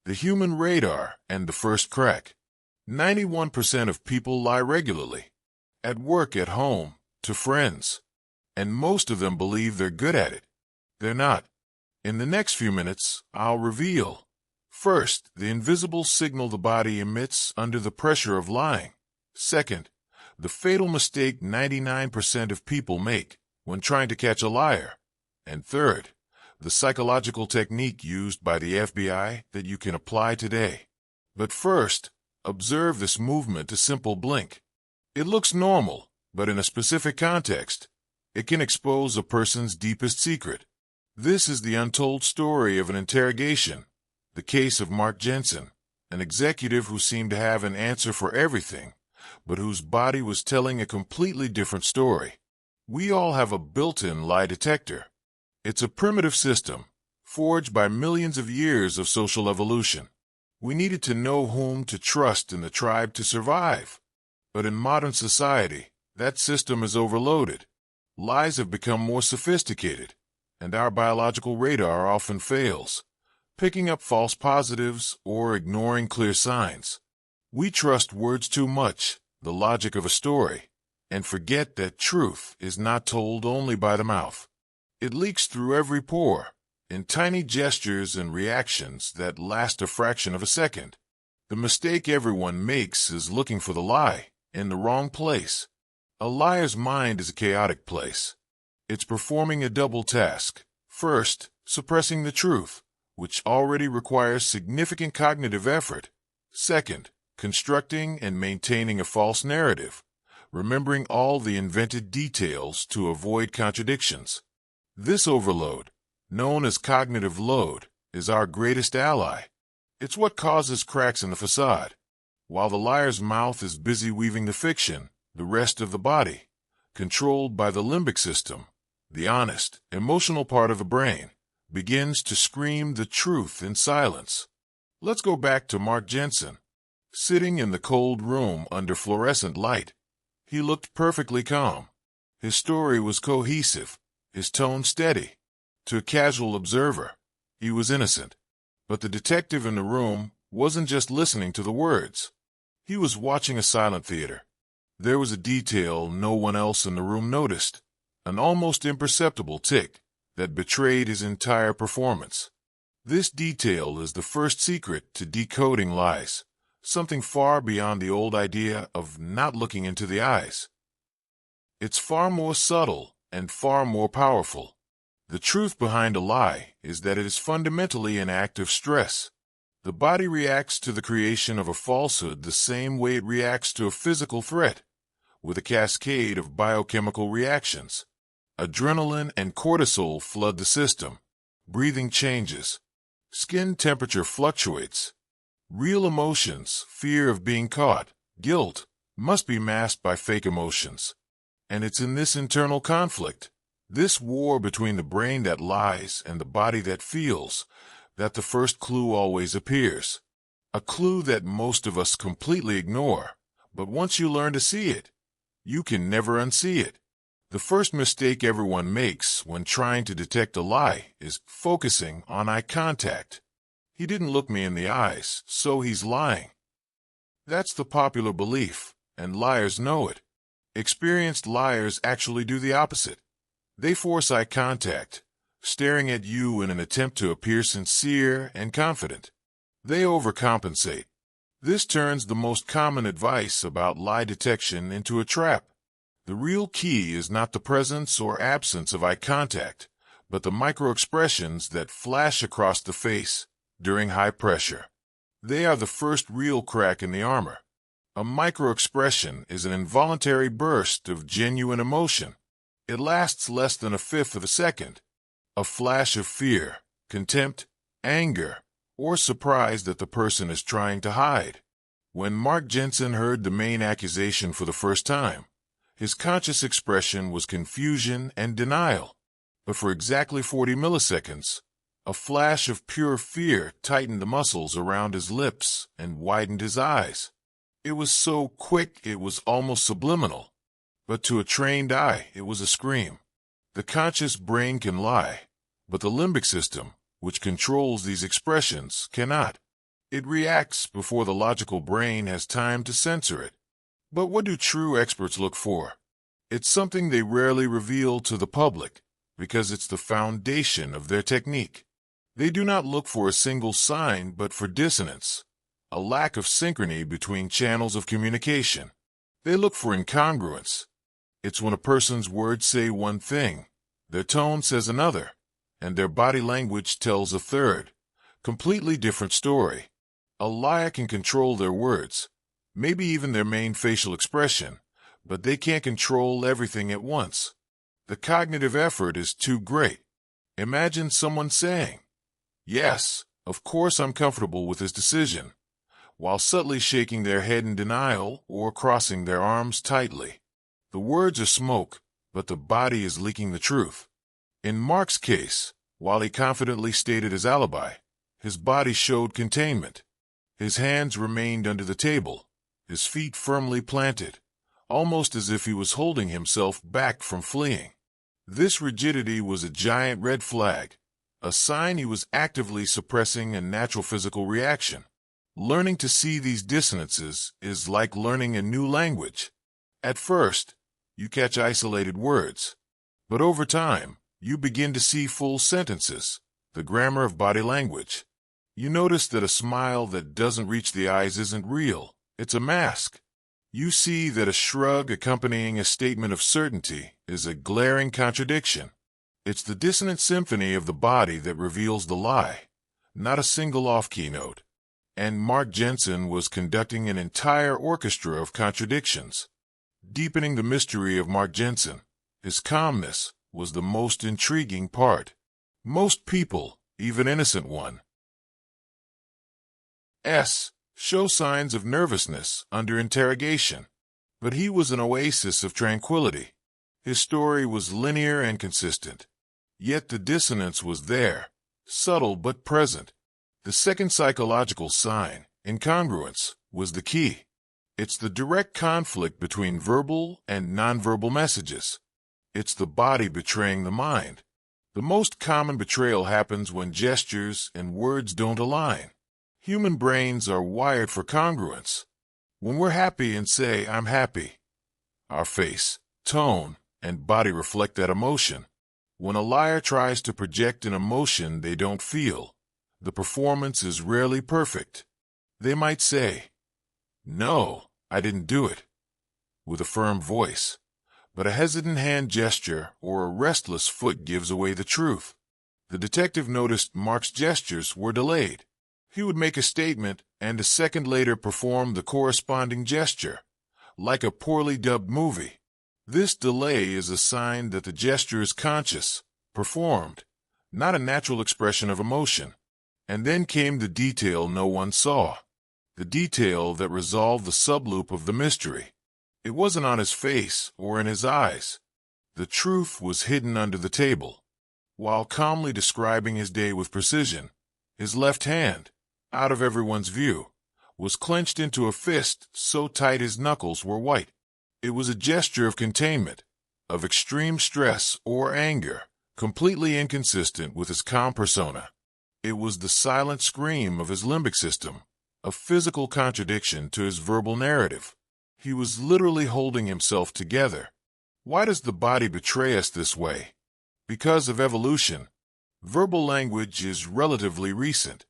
the human radar, and the first crack. 91% of people lie regularly. At work, at home, to friends. And most of them believe they're good at it. They're not. In the next few minutes, I'll reveal. First, the invisible signal the body emits under the pressure of lying. Second, the fatal mistake 99% of people make when trying to catch a liar. And third, the psychological technique used by the FBI that you can apply today. But first, observe this movement, a simple blink. It looks normal, but in a specific context, it can expose a person's deepest secret. This is the untold story of an interrogation, the case of Mark Jensen, an executive who seemed to have an answer for everything, but whose body was telling a completely different story. We all have a built-in lie detector. It's a primitive system, forged by millions of years of social evolution. We needed to know whom to trust in the tribe to survive. But in modern society, that system is overloaded. Lies have become more sophisticated, and our biological radar often fails, picking up false positives or ignoring clear signs. We trust words too much, the logic of a story, and forget that truth is not told only by the mouth. It leaks through every pore, in tiny gestures and reactions that last a fraction of a second. The mistake everyone makes is looking for the lie in the wrong place. A liar's mind is a chaotic place. It's performing a double task. First, suppressing the truth, which already requires significant cognitive effort. Second, constructing and maintaining a false narrative, remembering all the invented details to avoid contradictions. This overload, known as cognitive load, is our greatest ally. It's what causes cracks in the facade. While the liar's mouth is busy weaving the fiction, the rest of the body, controlled by the limbic system, the honest, emotional part of the brain, begins to scream the truth in silence. Let's go back to Mark Jensen. Sitting in the cold room under fluorescent light, he looked perfectly calm. His story was cohesive, his tone steady. To a casual observer, he was innocent. But the detective in the room wasn't just listening to the words. He was watching a silent theater. There was a detail no one else in the room noticed, an almost imperceptible tick that betrayed his entire performance. This detail is the first secret to decoding lies, something far beyond the old idea of not looking into the eyes. It's far more subtle and far more powerful. The truth behind a lie is that it is fundamentally an act of stress. The body reacts to the creation of a falsehood the same way it reacts to a physical threat, with a cascade of biochemical reactions. Adrenaline and cortisol flood the system. Breathing changes. Skin temperature fluctuates. Real emotions, fear of being caught, guilt, must be masked by fake emotions. And it's in this internal conflict, this war between the brain that lies and the body that feels, that the first clue always appears. A clue that most of us completely ignore, but once you learn to see it, you can never unsee it. The first mistake everyone makes when trying to detect a lie is focusing on eye contact. He didn't look me in the eyes, so he's lying. That's the popular belief, and liars know it. Experienced liars actually do the opposite. They force eye contact, staring at you in an attempt to appear sincere and confident. They overcompensate. This turns the most common advice about lie detection into a trap. The real key is not the presence or absence of eye contact, but the microexpressions that flash across the face during high pressure. They are the first real crack in the armor. A microexpression is an involuntary burst of genuine emotion. It lasts less than a fifth of a second. A flash of fear, contempt, anger, or surprise that the person is trying to hide. When Mark Jensen heard the main accusation for the first time, his conscious expression was confusion and denial. But for exactly 40 milliseconds, a flash of pure fear tightened the muscles around his lips and widened his eyes. It was so quick it was almost subliminal. But to a trained eye, it was a scream. The conscious brain can lie, but the limbic system, which controls these expressions, cannot. It reacts before the logical brain has time to censor it. But what do true experts look for? It's something they rarely reveal to the public, because it's the foundation of their technique. They do not look for a single sign, but for dissonance, a lack of synchrony between channels of communication. They look for incongruence. It's when a person's words say one thing, their tone says another, and their body language tells a third, completely different story. A liar can control their words, maybe even their main facial expression, but they can't control everything at once. The cognitive effort is too great. Imagine someone saying, "Yes, of course I'm comfortable with this decision," while subtly shaking their head in denial or crossing their arms tightly. The words are smoke, but the body is leaking the truth. In Mark's case, while he confidently stated his alibi, his body showed containment. His hands remained under the table, his feet firmly planted, almost as if he was holding himself back from fleeing. This rigidity was a giant red flag, a sign he was actively suppressing a natural physical reaction. Learning to see these dissonances is like learning a new language. At first, you catch isolated words, but over time, you begin to see full sentences, the grammar of body language. You notice that a smile that doesn't reach the eyes isn't real, it's a mask. You see that a shrug accompanying a statement of certainty is a glaring contradiction. It's the dissonant symphony of the body that reveals the lie, not a single off-key note. And Mark Jensen was conducting an entire orchestra of contradictions. Deepening the mystery of Mark Jensen, his calmness was the most intriguing part. Most people, even innocent ones, show signs of nervousness under interrogation. But he was an oasis of tranquility. His story was linear and consistent. Yet the dissonance was there, subtle but present. The second psychological sign, incongruence, was the key. It's the direct conflict between verbal and nonverbal messages. It's the body betraying the mind. The most common betrayal happens when gestures and words don't align. Human brains are wired for congruence. When we're happy and say, "I'm happy," our face, tone, and body reflect that emotion. When a liar tries to project an emotion they don't feel, the performance is rarely perfect. They might say, "No, I didn't do it," with a firm voice, but a hesitant hand gesture or a restless foot gives away the truth. The detective noticed Mark's gestures were delayed. He would make a statement and a second later perform the corresponding gesture, like a poorly dubbed movie. This delay is a sign that the gesture is conscious, performed, not a natural expression of emotion. And then came the detail no one saw, the detail that resolved the subloop of the mystery. It wasn't on his face or in his eyes. The truth was hidden under the table. While calmly describing his day with precision, his left hand, out of everyone's view, was clenched into a fist so tight his knuckles were white. It was a gesture of containment, of extreme stress or anger, completely inconsistent with his calm persona. It was the silent scream of his limbic system, a physical contradiction to his verbal narrative. He was literally holding himself together. Why does the body betray us this way? Because of evolution. Verbal language is relatively recent.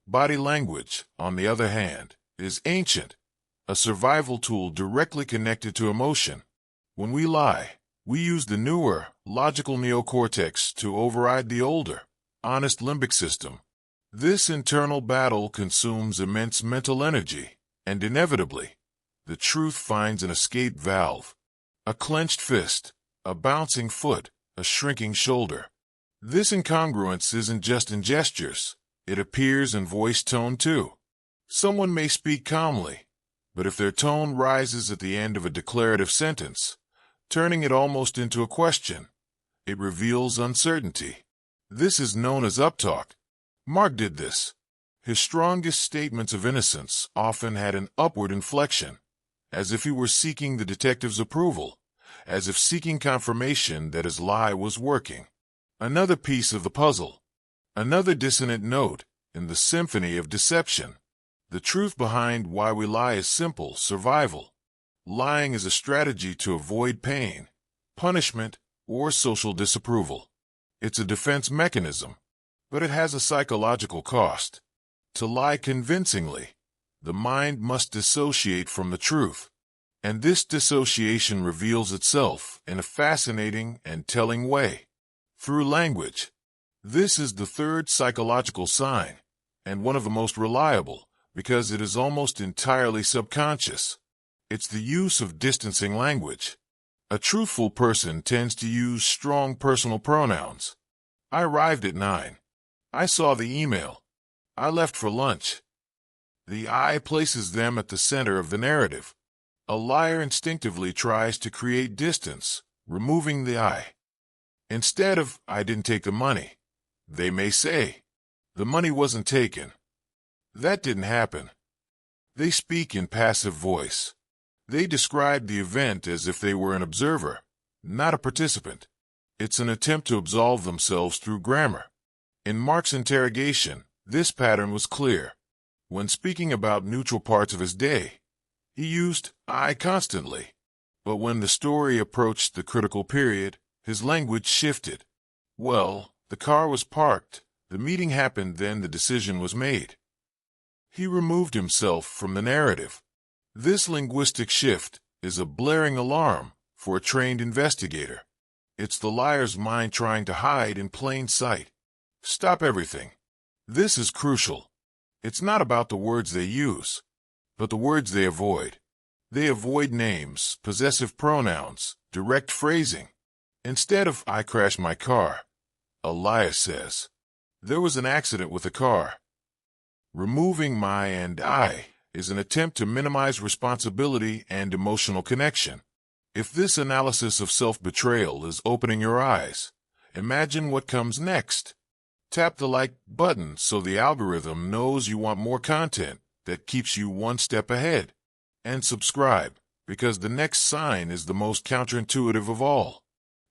Body language, on the other hand, is ancient, a survival tool directly connected to emotion. When we lie, we use the newer, logical neocortex to override the older, honest limbic system. This internal battle consumes immense mental energy, and inevitably, the truth finds an escape valve. A clenched fist, a bouncing foot, a shrinking shoulder. This incongruence isn't just in gestures. It appears in voice tone too. Someone may speak calmly, but if their tone rises at the end of a declarative sentence, turning it almost into a question, it reveals uncertainty. This is known as uptalk. Mark did this. His strongest statements of innocence often had an upward inflection, as if he were seeking the detective's approval, as if seeking confirmation that his lie was working. Another piece of the puzzle. Another dissonant note in the symphony of deception. The truth behind why we lie is simple: survival. Lying is a strategy to avoid pain, punishment, or social disapproval. It's a defense mechanism, but it has a psychological cost. To lie convincingly, the mind must dissociate from the truth, and this dissociation reveals itself in a fascinating and telling way, through language. This is the third psychological sign, and one of the most reliable, because it is almost entirely subconscious. It's the use of distancing language. A truthful person tends to use strong personal pronouns. I arrived at 9. I saw the email. I left for lunch. The I places them at the center of the narrative. A liar instinctively tries to create distance, removing the I. Instead of, I didn't take the money, they may say, the money wasn't taken. That didn't happen. They speak in passive voice. They describe the event as if they were an observer, not a participant. It's an attempt to absolve themselves through grammar. In Mark's interrogation, this pattern was clear. When speaking about neutral parts of his day, he used I constantly. But when the story approached the critical period, his language shifted. Well, the car was parked, the meeting happened, then the decision was made. He removed himself from the narrative. This linguistic shift is a blaring alarm for a trained investigator. It's the liar's mind trying to hide in plain sight. Stop everything. This is crucial. It's not about the words they use, but the words they avoid. They avoid names, possessive pronouns, direct phrasing. Instead of, I crashed my car, a liar says, there was an accident with a car. Removing my and I is an attempt to minimize responsibility and emotional connection. If this analysis of self-betrayal is opening your eyes, imagine what comes next. Tap the like button so the algorithm knows you want more content that keeps you one step ahead. And subscribe, because the next sign is the most counterintuitive of all.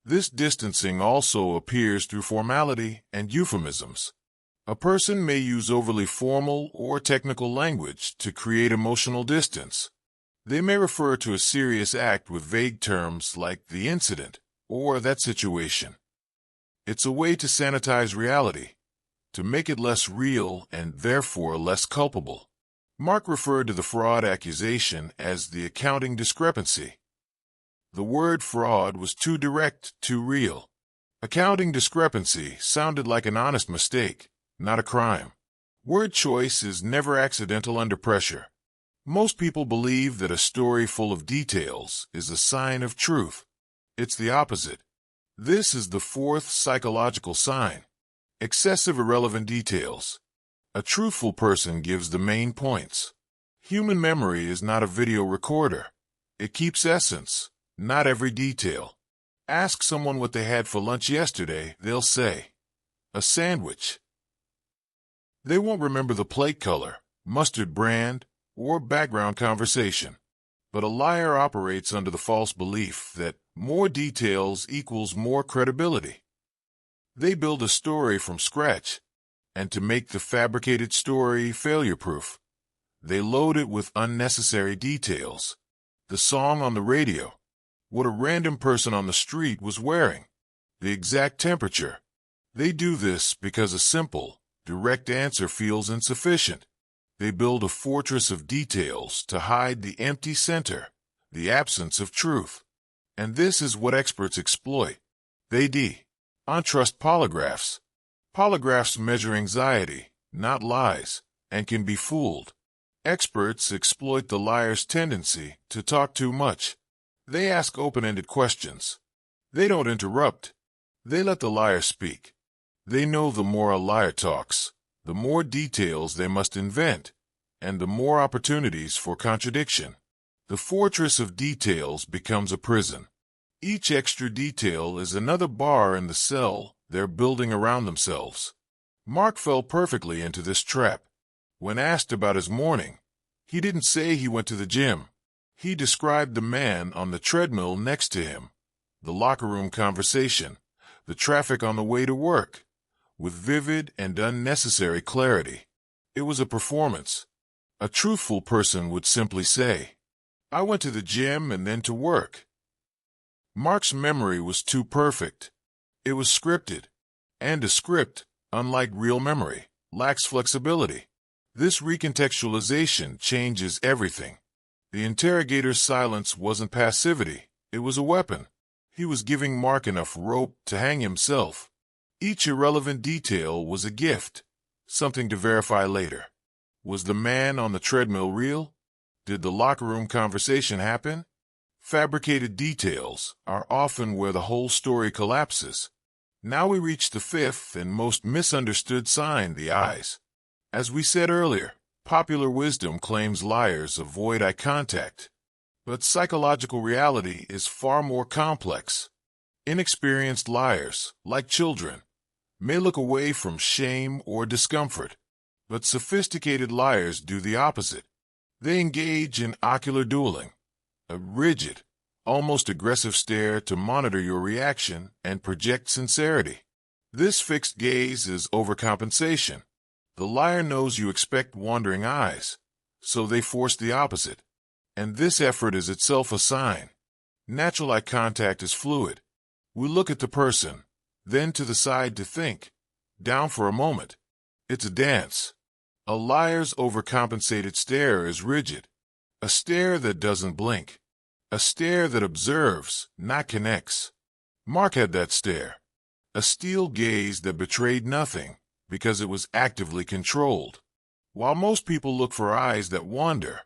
This distancing also appears through formality and euphemisms. A person may use overly formal or technical language to create emotional distance. They may refer to a serious act with vague terms like the incident or that situation. It's a way to sanitize reality, to make it less real and therefore less culpable. Mark referred to the fraud accusation as the accounting discrepancy. The word fraud was too direct, too real. Accounting discrepancy sounded like an honest mistake, not a crime. Word choice is never accidental under pressure. Most people believe that a story full of details is a sign of truth. It's the opposite. This is the fourth psychological sign. Excessive irrelevant details. A truthful person gives the main points. Human memory is not a video recorder. It keeps essence, not every detail. Ask someone what they had for lunch yesterday, they'll say, a sandwich. They won't remember the plate color, mustard brand, or background conversation. But a liar operates under the false belief that more details equals more credibility. They build a story from scratch, and to make the fabricated story failure-proof, they load it with unnecessary details. The song on the radio, what a random person on the street was wearing, the exact temperature. They do this because a simple, direct answer feels insufficient. They build a fortress of details to hide the empty center, the absence of truth. And this is what experts exploit. They untrust polygraphs. Polygraphs measure anxiety, not lies, and can be fooled. Experts exploit the liar's tendency to talk too much. They ask open-ended questions. They don't interrupt. They let the liar speak. They know the more a liar talks, the more details they must invent, and the more opportunities for contradiction. The fortress of details becomes a prison. Each extra detail is another bar in the cell they're building around themselves. Mark fell perfectly into this trap. When asked about his morning, he didn't say he went to the gym. He described the man on the treadmill next to him, the locker room conversation, the traffic on the way to work, with vivid and unnecessary clarity. It was a performance. A truthful person would simply say, "I went to the gym and then to work." Mark's memory was too perfect. It was scripted. And a script, unlike real memory, lacks flexibility. This recontextualization changes everything. The interrogator's silence wasn't passivity, it was a weapon. He was giving Mark enough rope to hang himself. Each irrelevant detail was a gift, something to verify later. Was the man on the treadmill real? Did the locker room conversation happen? Fabricated details are often where the whole story collapses. Now we reach the fifth and most misunderstood sign, the eyes. As we said earlier, popular wisdom claims liars avoid eye contact. But psychological reality is far more complex. Inexperienced liars, like children, may look away from shame or discomfort. But sophisticated liars do the opposite. They engage in ocular dueling, a rigid, almost aggressive stare to monitor your reaction and project sincerity. This fixed gaze is overcompensation. The liar knows you expect wandering eyes, so they force the opposite. And this effort is itself a sign. Natural eye contact is fluid. We look at the person, then to the side to think, down for a moment. It's a dance. A liar's overcompensated stare is rigid. A stare that doesn't blink. A stare that observes, not connects. Mark had that stare. A steel gaze that betrayed nothing, because it was actively controlled. While most people look for eyes that wander,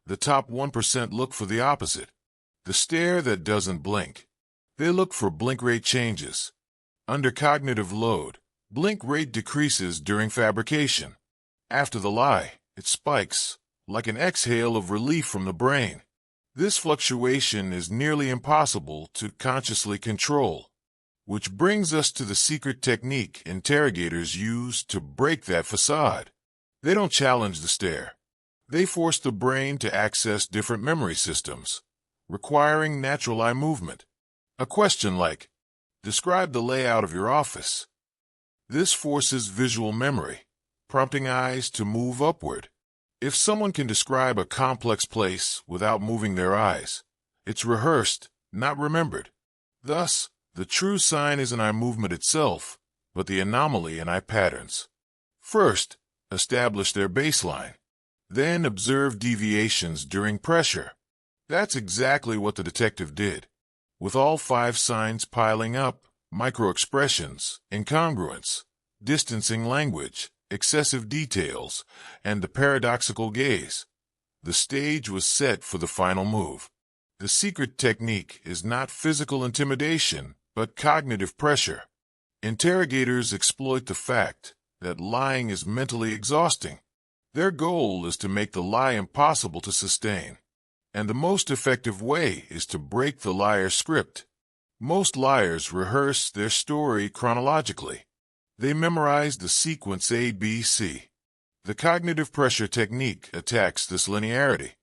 the top 1% look for the opposite. The stare that doesn't blink. They look for blink rate changes. Under cognitive load, blink rate decreases during fabrication. After the lie, it spikes, like an exhale of relief from the brain. This fluctuation is nearly impossible to consciously control. Which brings us to the secret technique interrogators use to break that facade. They don't challenge the stare. They force the brain to access different memory systems, requiring natural eye movement. A question like, "Describe the layout of your office." This forces visual memory, prompting eyes to move upward. If someone can describe a complex place without moving their eyes, it's rehearsed, not remembered. Thus, the true sign isn't eye movement itself, but the anomaly in eye patterns. First, establish their baseline. Then observe deviations during pressure. That's exactly what the detective did. With all 5 signs piling up, microexpressions, incongruence, distancing language, excessive details, and the paradoxical gaze, the stage was set for the final move. The secret technique is not physical intimidation, but cognitive pressure. Interrogators exploit the fact that lying is mentally exhausting. Their goal is to make the lie impossible to sustain. And the most effective way is to break the liar's script. Most liars rehearse their story chronologically. They memorize the sequence A, B, C. The cognitive pressure technique attacks this linearity.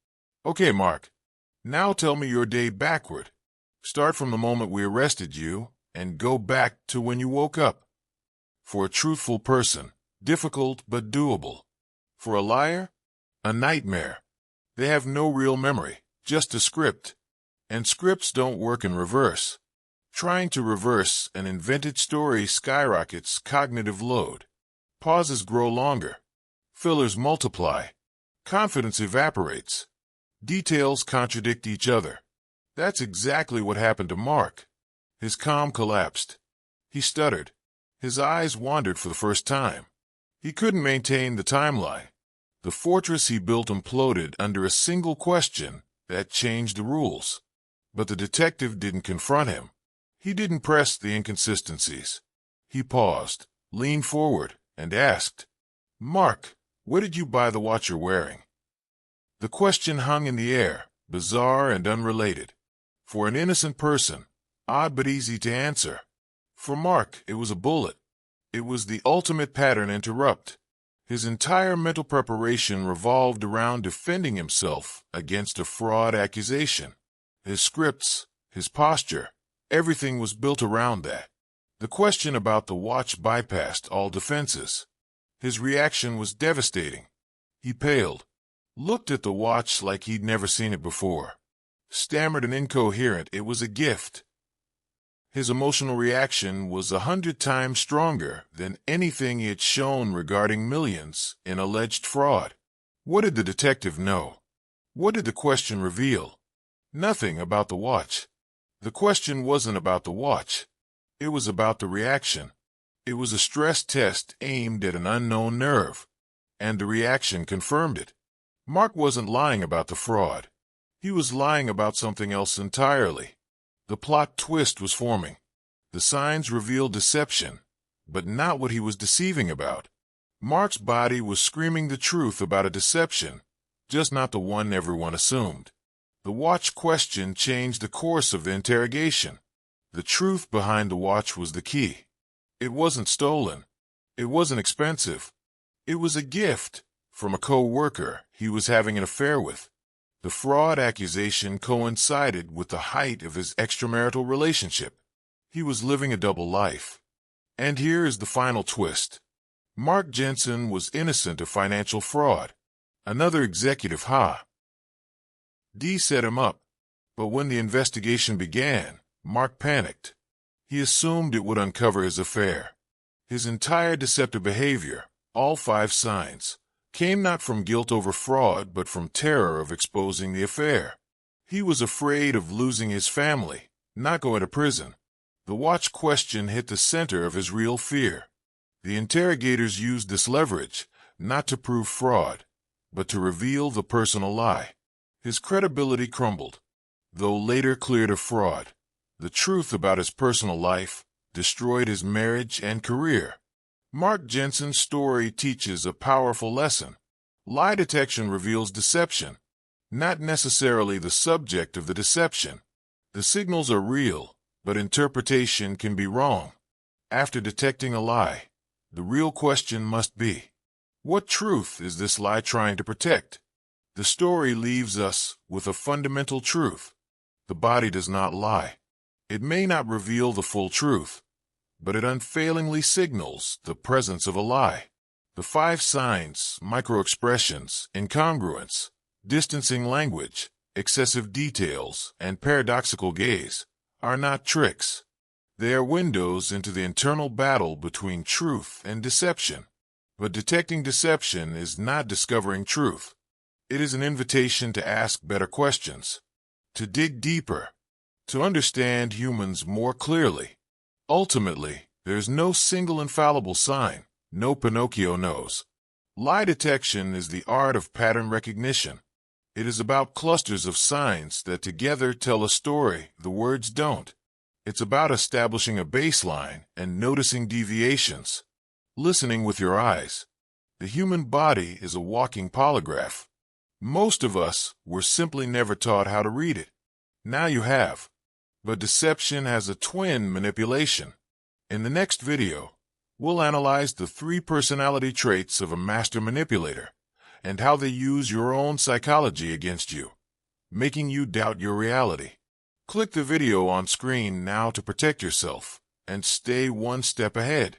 Okay, Mark, now tell me your day backward. Start from the moment we arrested you and go back to when you woke up. For a truthful person, difficult but doable. For a liar, a nightmare. They have no real memory, just a script. And scripts don't work in reverse. Trying to reverse an invented story skyrockets cognitive load. Pauses grow longer. Fillers multiply. Confidence evaporates. Details contradict each other. That's exactly what happened to Mark. His calm collapsed. He stuttered. His eyes wandered for the first time. He couldn't maintain the timeline. The fortress he built imploded under a single question that changed the rules. But the detective didn't confront him. He didn't press the inconsistencies. He paused, leaned forward, and asked, "Mark, where did you buy the watch you're wearing?" The question hung in the air, bizarre and unrelated. For an innocent person, odd but easy to answer. For Mark, it was a bullet. It was the ultimate pattern interrupt. His entire mental preparation revolved around defending himself against a fraud accusation. His scripts, his posture, everything was built around that. The question about the watch bypassed all defenses. His reaction was devastating. He paled, looked at the watch like he'd never seen it before, stammered an incoherent, "It was a gift." His emotional reaction was 100 times stronger than anything he had shown regarding millions in alleged fraud. What did the detective know? What did the question reveal? Nothing about the watch. The question wasn't about the watch. It was about the reaction. It was a stress test aimed at an unknown nerve, and the reaction confirmed it. Mark wasn't lying about the fraud. He was lying about something else entirely. The plot twist was forming. The signs revealed deception, but not what he was deceiving about. Mark's body was screaming the truth about a deception, just not the one everyone assumed. The watch question changed the course of the interrogation. The truth behind the watch was the key. It wasn't stolen. It wasn't expensive. It was a gift from a co-worker he was having an affair with. The fraud accusation coincided with the height of his extramarital relationship. He was living a double life. And here is the final twist. Mark Jensen was innocent of financial fraud. Another executive D set him up. But when the investigation began, Mark panicked. He assumed it would uncover his affair. His entire deceptive behavior, all 5 signs, came not from guilt over fraud but from terror of exposing the affair. He was afraid of losing his family, not going to prison. The watch question hit the center of his real fear. The interrogators used this leverage, not to prove fraud, but to reveal the personal lie. His credibility crumbled, though later cleared of fraud. The truth about his personal life destroyed his marriage and career. Mark Jensen's story teaches a powerful lesson. Lie detection reveals deception, not necessarily the subject of the deception. The signals are real, but interpretation can be wrong. After detecting a lie, the real question must be, what truth is this lie trying to protect? The story leaves us with a fundamental truth. The body does not lie. It may not reveal the full truth, but it unfailingly signals the presence of a lie. The 5 signs, microexpressions, incongruence, distancing language, excessive details, and paradoxical gaze, are not tricks. They are windows into the internal battle between truth and deception. But detecting deception is not discovering truth. It is an invitation to ask better questions, to dig deeper, to understand humans more clearly. Ultimately, there is no single infallible sign, no Pinocchio nose. Lie detection is the art of pattern recognition. It is about clusters of signs that together tell a story the words don't. It's about establishing a baseline and noticing deviations. Listening with your eyes. The human body is a walking polygraph. Most of us were simply never taught how to read it. Now you have. But deception has a twin manipulation. In the next video, we'll analyze the 3 personality traits of a master manipulator and how they use your own psychology against you, making you doubt your reality. Click the video on screen now to protect yourself and stay one step ahead.